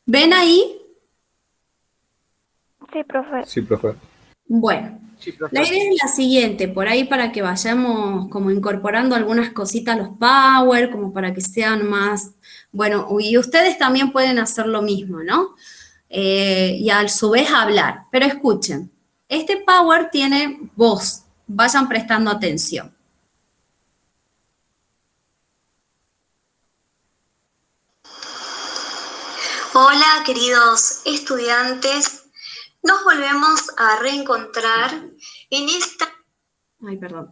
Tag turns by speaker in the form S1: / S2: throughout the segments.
S1: ¿Ven ahí?
S2: Sí, profe.
S3: Sí, profe.
S1: Bueno,
S3: Sí,
S1: la
S3: profe.
S1: idea es la siguiente, por ahí para que vayamos como incorporando algunas cositas a los Power, como para que sean más, bueno, y ustedes también pueden hacer lo mismo, ¿no? Y a su vez hablar. Pero escuchen, este Power tiene voz, vayan prestando atención. Hola, queridos estudiantes. Nos volvemos a reencontrar en esta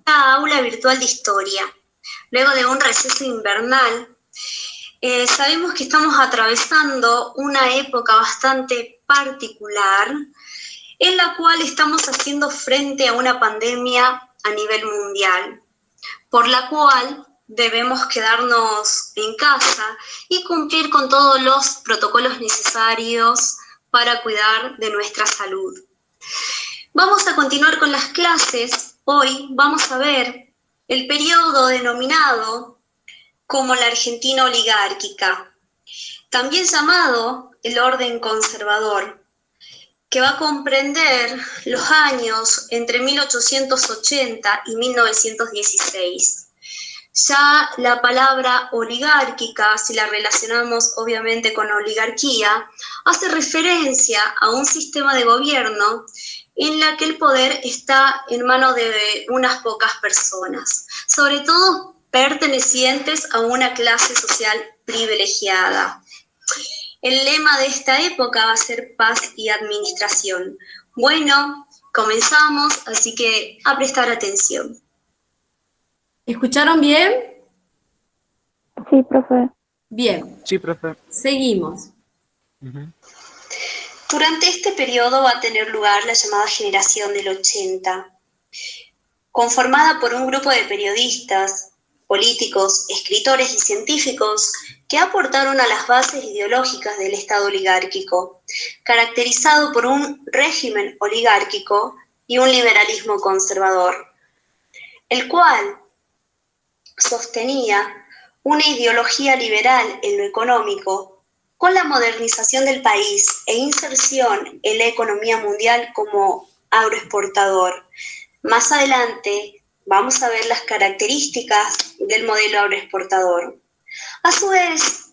S1: aula virtual de historia. Luego de un receso invernal, sabemos que estamos atravesando una época bastante particular en la cual estamos haciendo frente a una pandemia a nivel mundial, por la cual debemos quedarnos en casa y cumplir con todos los protocolos necesarios para cuidar de nuestra salud. Vamos a continuar con las clases. Hoy vamos a ver el periodo denominado como la Argentina oligárquica, también llamado el orden conservador, que va a comprender los años entre 1880 y 1916. Ya la palabra oligárquica, si la relacionamos obviamente con oligarquía, hace referencia a un sistema de gobierno en la que el poder está en manos de unas pocas personas, sobre todo pertenecientes a una clase social privilegiada. El lema de esta época va a ser paz y administración. Bueno, comenzamos, así que a prestar atención. ¿Escucharon bien?
S2: Sí, profe.
S1: Bien,
S3: Sí, profe.
S1: seguimos.
S3: Ujú.
S1: Durante este periodo va a tener lugar la llamada generación del 80, conformada por un grupo de periodistas, políticos, escritores y científicos que aportaron a las bases ideológicas del Estado oligárquico, caracterizado por un régimen oligárquico y un liberalismo conservador, el cual sostenía una ideología liberal en lo económico, con la modernización del país e inserción en la economía mundial como agroexportador. Más adelante vamos a ver las características del modelo agroexportador. A su vez,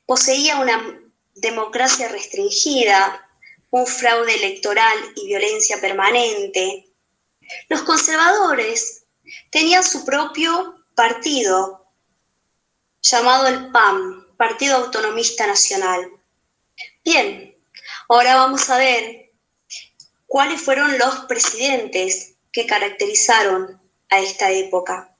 S1: poseía una democracia restringida, un fraude electoral y violencia permanente. Los conservadores tenían su propio partido, llamado el PAN, Partido Autonomista Nacional. Bien, ahora vamos a ver cuáles fueron los presidentes que caracterizaron a esta época.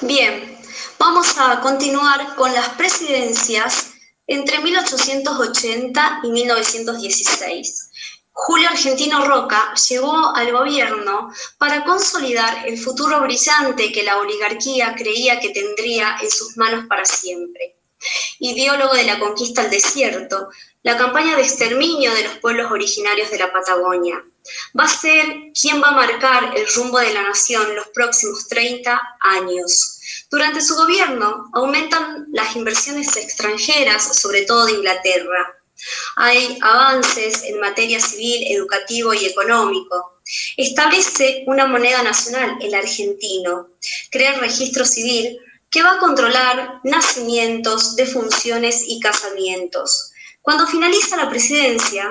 S1: Bien, vamos a continuar con las presidencias entre 1880 y 1916. Julio Argentino Roca llegó al gobierno para consolidar el futuro brillante que la oligarquía creía que tendría en sus manos para siempre. Ideólogo de la conquista al desierto, la campaña de exterminio de los pueblos originarios de la Patagonia. Va a ser quien va a marcar el rumbo de la nación los próximos 30 años. Durante su gobierno aumentan las inversiones extranjeras, sobre todo de Inglaterra. Hay avances en materia civil, educativo y económico. Establece una moneda nacional, el argentino. Crea el registro civil que va a controlar nacimientos, defunciones y casamientos. Cuando finaliza la presidencia,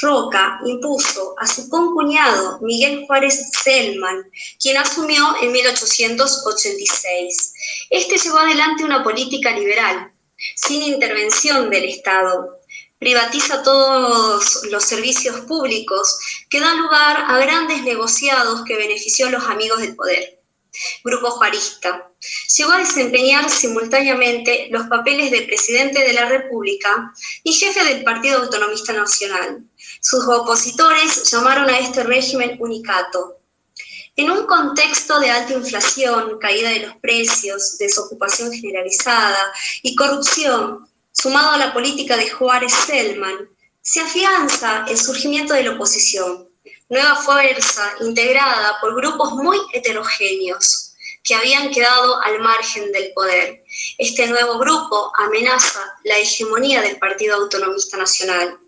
S1: Roca impuso a su concuñado Miguel Juárez Celman, quien asumió en 1886. Este llevó adelante una política liberal, sin intervención del Estado. Privatiza todos los servicios públicos, que dan lugar a grandes negociados que benefició a los amigos del poder. Grupo Juarista. Llegó a desempeñar simultáneamente los papeles de presidente de la República y jefe del Partido Autonomista Nacional. Sus opositores llamaron a este régimen unicato. En un contexto de alta inflación, caída de los precios, desocupación generalizada y corrupción, sumado a la política de Juárez Celman, se afianza el surgimiento de la oposición, nueva fuerza integrada por grupos muy heterogéneos. que habían quedado al margen del poder. Este nuevo grupo amenaza la hegemonía del Partido Autonomista Nacional.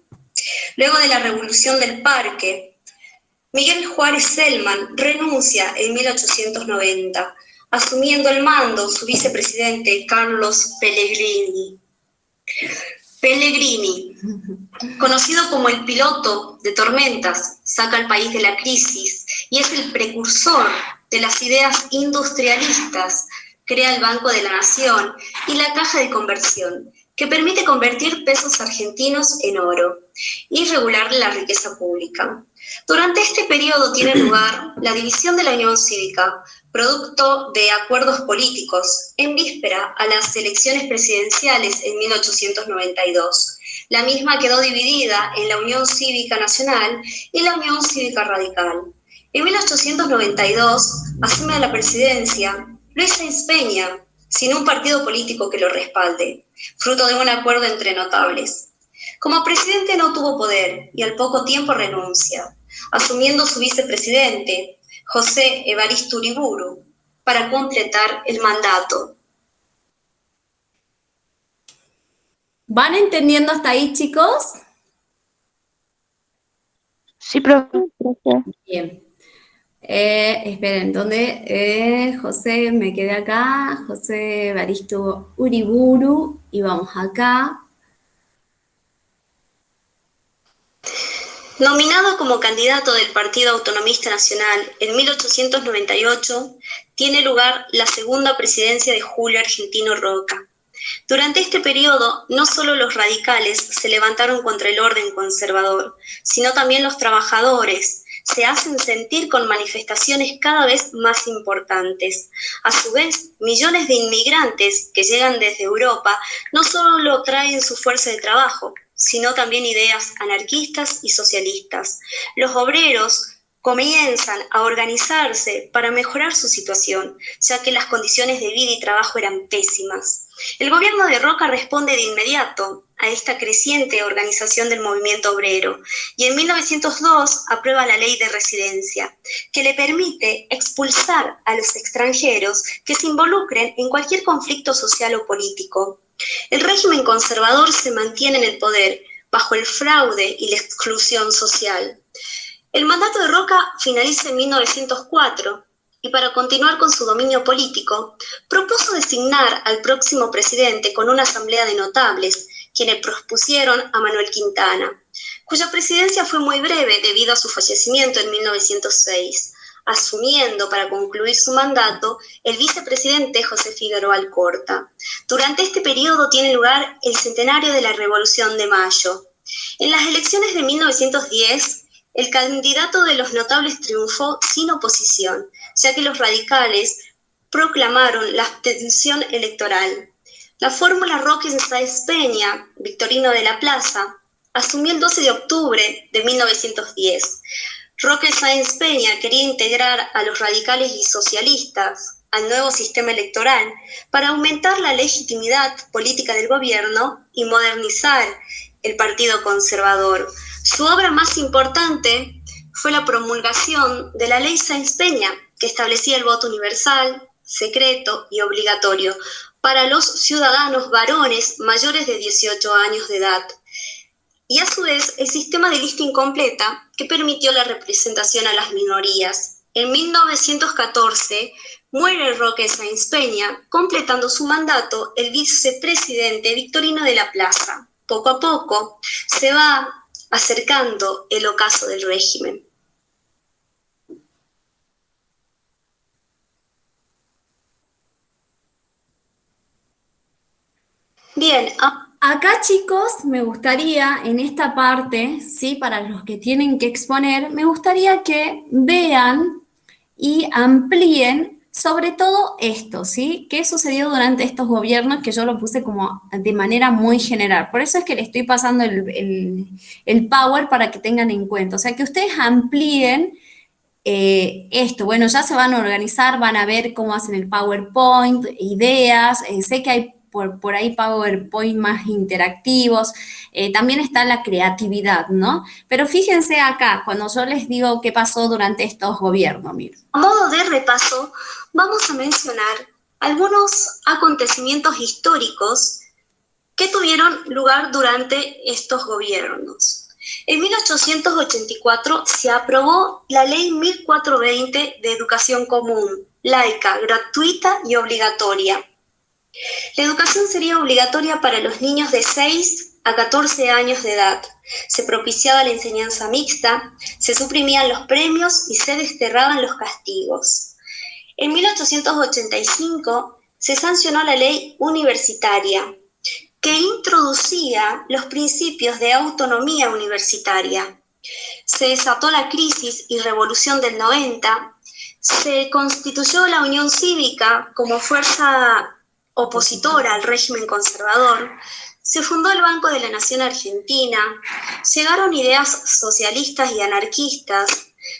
S1: Luego de la Revolución del Parque, Miguel Juárez Celman renuncia en 1890, asumiendo el mando su vicepresidente Carlos Pellegrini. Pellegrini, conocido como el piloto de tormentas, saca al país de la crisis y es el precursor de las ideas industrialistas. Crea el Banco de la Nación y la Caja de Conversión, que permite convertir pesos argentinos en oro y regular la riqueza pública. Durante este periodo tiene lugar la división de la Unión Cívica, producto de acuerdos políticos, en víspera a las elecciones presidenciales en 1892. La misma quedó dividida en la Unión Cívica Nacional y la Unión Cívica Radical. En 1892 asume la presidencia Luis Sáenz Peña, sin un partido político que lo respalde, fruto de un acuerdo entre notables. Como presidente no tuvo poder y al poco tiempo renuncia, asumiendo su vicepresidente, José Evaristo Uriburu, para completar el mandato.
S3: ¿Van entendiendo hasta ahí, chicos?
S2: Sí, profe.
S3: Bien. Esperen, ¿dónde? José, me quedé acá. José Evaristo Uriburu. Y vamos acá.
S1: Nominado como candidato del Partido Autonomista Nacional en 1898, tiene lugar la segunda presidencia de Julio Argentino Roca. Durante este periodo, no solo los radicales se levantaron contra el orden conservador, sino también los trabajadores se hacen sentir con manifestaciones cada vez más importantes. A su vez, millones de inmigrantes que llegan desde Europa no solo traen su fuerza de trabajo, sino también ideas anarquistas y socialistas. Los obreros comienzan a organizarse para mejorar su situación, ya que las condiciones de vida y trabajo eran pésimas. El gobierno de Roca responde de inmediato a esta creciente organización del movimiento obrero y en 1902 aprueba la ley de residencia, que le permite expulsar a los extranjeros que se involucren en cualquier conflicto social o político. El régimen conservador se mantiene en el poder bajo el fraude y la exclusión social. El mandato de Roca finaliza en 1904 y para continuar con su dominio político, propuso designar al próximo presidente con una asamblea de notables, quienes propusieron a Manuel Quintana, cuya presidencia fue muy breve debido a su fallecimiento en 1906, asumiendo para concluir su mandato el vicepresidente José Figueroa Alcorta. Durante este periodo tiene lugar el centenario de la Revolución de Mayo. En las elecciones de 1910, el candidato de los notables triunfó sin oposición, ya que los radicales proclamaron la abstención electoral. La fórmula Roque-Sáenz Peña, Victorino de la Plaza, asumió el 12 de octubre de 1910. Roque Sáenz Peña quería integrar a los radicales y socialistas al nuevo sistema electoral para aumentar la legitimidad política del gobierno y modernizar el Partido Conservador. Su obra más importante fue la promulgación de la Ley Sáenz Peña, que establecía el voto universal, secreto y obligatorio para los ciudadanos varones mayores de 18 años de edad, y a su vez el sistema de lista incompleta que permitió la representación a las minorías. En 1914 muere Roque Sáenz Peña, completando su mandato el vicepresidente Victorino de la Plaza. Poco a poco se va acercando el ocaso del régimen. Bien.
S3: Acá, chicos, me gustaría, en esta parte, ¿sí? Para los que tienen que exponer, me gustaría que vean y amplíen sobre todo esto, ¿sí? ¿Qué sucedió durante estos gobiernos? Que yo lo puse como de manera muy general. Por eso es que le estoy pasando el power para que tengan en cuenta. O sea, que ustedes amplíen esto. Bueno, ya se van a organizar, van a ver cómo hacen el PowerPoint, ideas. Sé que hay por ahí PowerPoint más interactivos, también está la creatividad, ¿no? Pero fíjense acá, cuando yo les digo qué pasó durante estos gobiernos, miren.
S1: A modo de repaso, vamos a mencionar algunos acontecimientos históricos que tuvieron lugar durante estos gobiernos. En 1884 se aprobó la Ley 1420 de Educación Común, laica, gratuita y obligatoria. La educación sería obligatoria para los niños de 6 a 14 años de edad. Se propiciaba la enseñanza mixta, se suprimían los premios y se desterraban los castigos. En 1885 se sancionó la Ley Universitaria, que introducía los principios de autonomía universitaria. Se desató la crisis y revolución del 90, se constituyó la Unión Cívica como fuerza opositora al régimen conservador, se fundó el Banco de la Nación Argentina, llegaron ideas socialistas y anarquistas,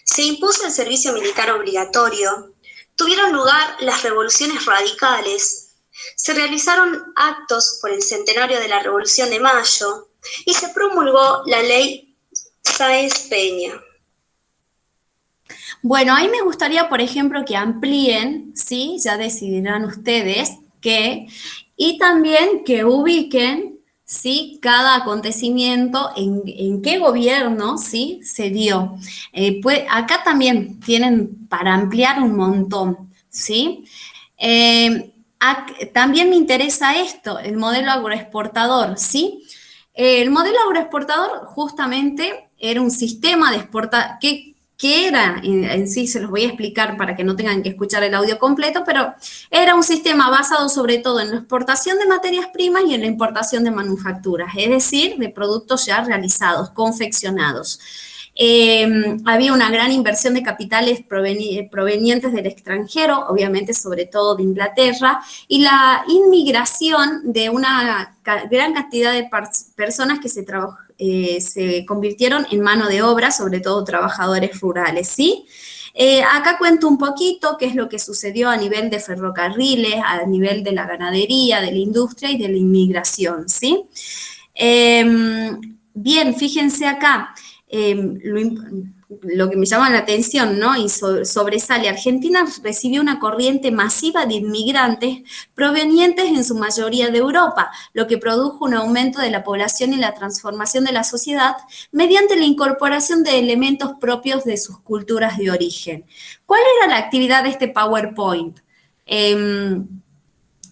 S1: se impuso el servicio militar obligatorio, tuvieron lugar las revoluciones radicales, se realizaron actos por el centenario de la Revolución de Mayo y se promulgó la Ley Sáenz Peña.
S3: Bueno, ahí me gustaría, por ejemplo, que amplíen, ¿sí? Ya decidirán ustedes y también que ubiquen, ¿sí? Cada acontecimiento en qué gobierno, ¿sí? Se dio. Pues, acá también tienen para ampliar un montón, ¿sí? También me interesa esto, el modelo agroexportador, ¿sí? El modelo agroexportador justamente era un sistema de exportación, que era, en sí se los voy a explicar para que no tengan que escuchar el audio completo, pero era un sistema basado sobre todo en la exportación de materias primas y en la importación de manufacturas, es decir, de productos ya realizados, confeccionados. Había una gran inversión de capitales provenientes del extranjero, obviamente sobre todo de Inglaterra, y la inmigración de una gran cantidad de personas que se convirtieron en mano de obra, sobre todo trabajadores rurales, ¿sí? Acá cuento un poquito qué es lo que sucedió a nivel de ferrocarriles, a nivel de la ganadería, de la industria y de la inmigración, ¿sí? Bien, fíjense acá. Lo que me llama la atención, ¿no? Y sobresale, Argentina recibió una corriente masiva de inmigrantes provenientes en su mayoría de Europa, lo que produjo un aumento de la población y la transformación de la sociedad mediante la incorporación de elementos propios de sus culturas de origen. ¿Cuál era la actividad de este PowerPoint?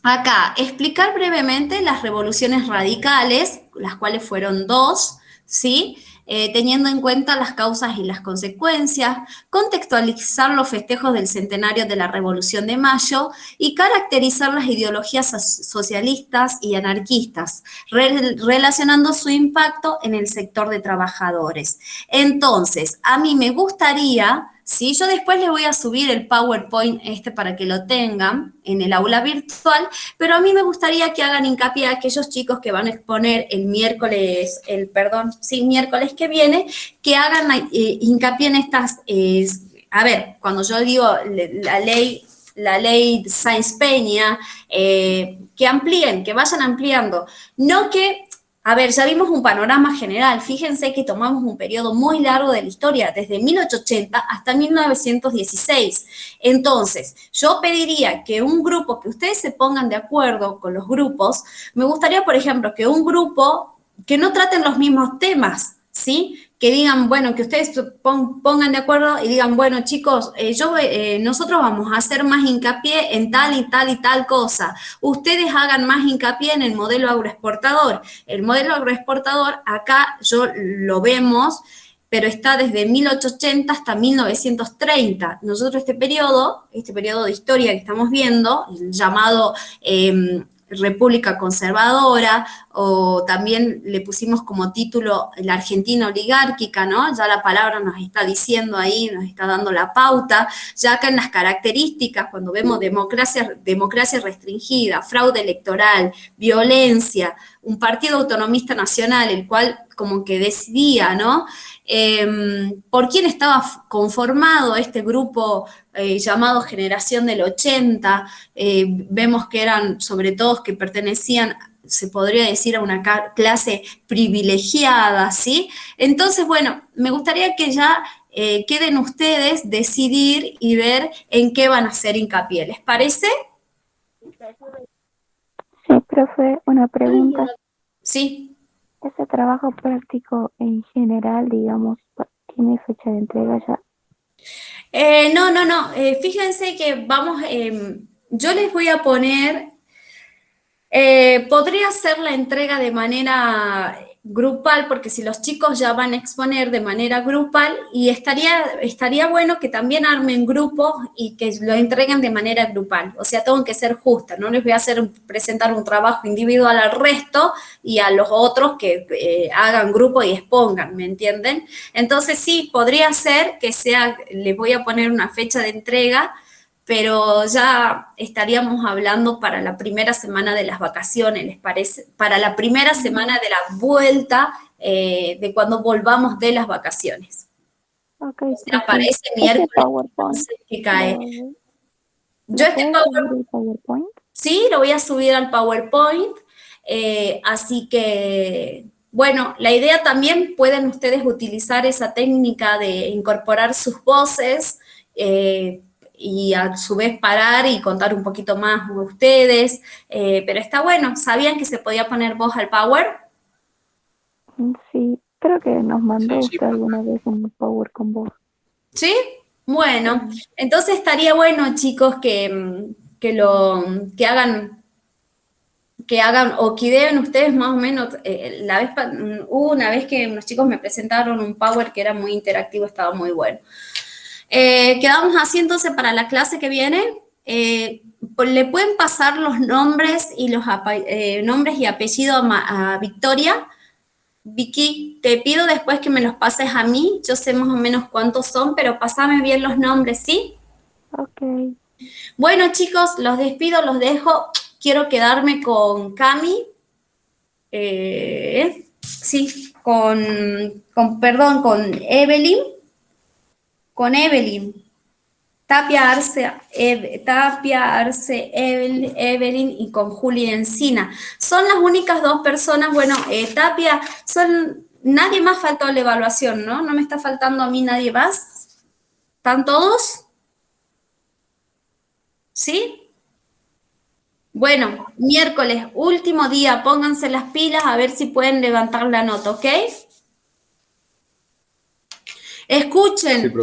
S3: Acá, explicar brevemente las revoluciones radicales, las cuales fueron 2, ¿sí? Teniendo en cuenta las causas y las consecuencias, contextualizar los festejos del centenario de la Revolución de Mayo y caracterizar las ideologías socialistas y anarquistas, relacionando su impacto en el sector de trabajadores. Entonces, a mí me gustaría, ¿sí? Yo después les voy a subir el PowerPoint para que lo tengan en el aula virtual, pero a mí me gustaría que hagan hincapié a aquellos chicos que van a exponer miércoles que viene, que hagan hincapié en estas, a ver, cuando yo digo la ley Sáenz Peña, que amplíen, que vayan ampliando, no que... A ver, ya vimos un panorama general. Fíjense que tomamos un periodo muy largo de la historia, desde 1880 hasta 1916. Entonces, yo pediría que un grupo, que ustedes se pongan de acuerdo con los grupos, me gustaría, por ejemplo, que un grupo que no traten los mismos temas, ¿sí? Que digan, bueno, que ustedes pongan de acuerdo y digan, bueno, chicos, nosotros vamos a hacer más hincapié en tal y tal y tal cosa. Ustedes hagan más hincapié en el modelo agroexportador. El modelo agroexportador, acá lo vemos, pero está desde 1880 hasta 1930. Nosotros este periodo de historia que estamos viendo, llamado... República Conservadora, o también le pusimos como título la Argentina oligárquica, ¿no? Ya la palabra nos está diciendo ahí, nos está dando la pauta, ya acá en las características, cuando vemos democracia restringida, fraude electoral, violencia, un partido autonomista nacional, el cual como que decidía, ¿no? por quién estaba conformado este grupo llamado Generación del 80. Vemos que eran sobre todo que pertenecían, se podría decir, a una clase privilegiada, ¿sí? Entonces, bueno, me gustaría que ya queden ustedes decidir y ver en qué van a hacer hincapié. ¿Les parece?
S2: Sí, profe, una pregunta.
S3: Sí.
S2: ¿Ese trabajo práctico en general, digamos, tiene fecha de entrega ya?
S3: No. Fíjense que vamos, yo les voy a poner, podría ser la entrega de manera grupal, porque si los chicos ya van a exponer de manera grupal, y estaría bueno que también armen grupos y que lo entreguen de manera grupal. O sea, tengo que ser justa, no les voy a presentar un trabajo individual al resto y a los otros que hagan grupo y expongan, ¿me entienden? Entonces sí, podría ser que les voy a poner una fecha de entrega, pero ya estaríamos hablando para la primera semana de las vacaciones, ¿les parece? Para la primera semana de la vuelta, de cuando volvamos de las vacaciones.
S2: Okay,
S3: O sea, para ese miércoles
S2: PowerPoint,
S3: que cae.
S2: ¿Lo puedes subir el PowerPoint?
S3: Sí, lo voy a subir al PowerPoint, así que, bueno, la idea también, pueden ustedes utilizar esa técnica de incorporar sus voces, y a su vez parar y contar un poquito más de ustedes, pero está bueno. ¿Sabían que se podía poner voz al Power?
S2: Sí, creo que nos mandó usted alguna vez un Power con voz.
S3: ¿Sí? Bueno, entonces estaría bueno, chicos, que hagan o que ideen ustedes más o menos. Hubo una vez que unos chicos me presentaron un Power que era muy interactivo, estaba muy bueno. Quedamos así entonces para la clase que viene. Le pueden pasar los nombres y nombres y apellidos a Victoria. Vicky, te pido después que me los pases a mí. Yo sé más o menos cuántos son, pero pasame bien los nombres, ¿sí?
S2: Ok.
S3: Bueno, chicos, los despido, los dejo. Quiero quedarme con Cami. Sí, con Evelyn. Con Evelyn. Tapia Arce, Evelyn y con Juli Encina. Son las únicas dos personas. Bueno, Tapia, nadie más faltó a la evaluación, ¿no? No me está faltando a mí nadie más. ¿Están todos? ¿Sí? Bueno, miércoles, último día, pónganse las pilas a ver si pueden levantar la nota, ¿ok? Escuchen,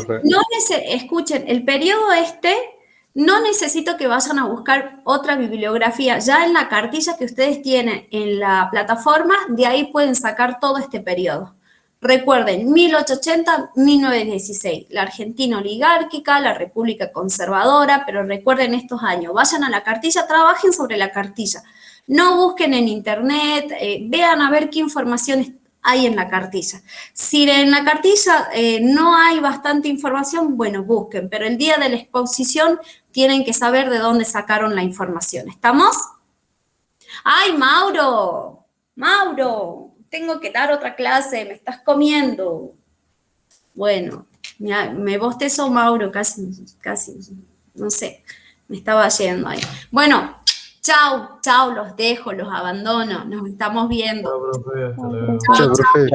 S4: Sí,
S3: escuchen, el periodo no necesito que vayan a buscar otra bibliografía. Ya en la cartilla que ustedes tienen en la plataforma, de ahí pueden sacar todo este periodo. Recuerden, 1880-1916, la Argentina oligárquica, la República conservadora, pero recuerden estos años. Vayan a la cartilla, trabajen sobre la cartilla. No busquen en internet, vean a ver qué información hay en la cartilla. Si en la cartilla no hay bastante información, bueno, busquen, pero el día de la exposición tienen que saber de dónde sacaron la información. ¿Estamos? ¡Ay, Mauro! ¡Mauro! Tengo que dar otra clase, me estás comiendo. Bueno, me bostezó Mauro, casi, no sé, me estaba yendo ahí. Bueno, chau, los dejo, los abandono, nos estamos viendo.
S4: Chao, profe. Hasta luego.
S3: Chau,
S5: Chao, profe.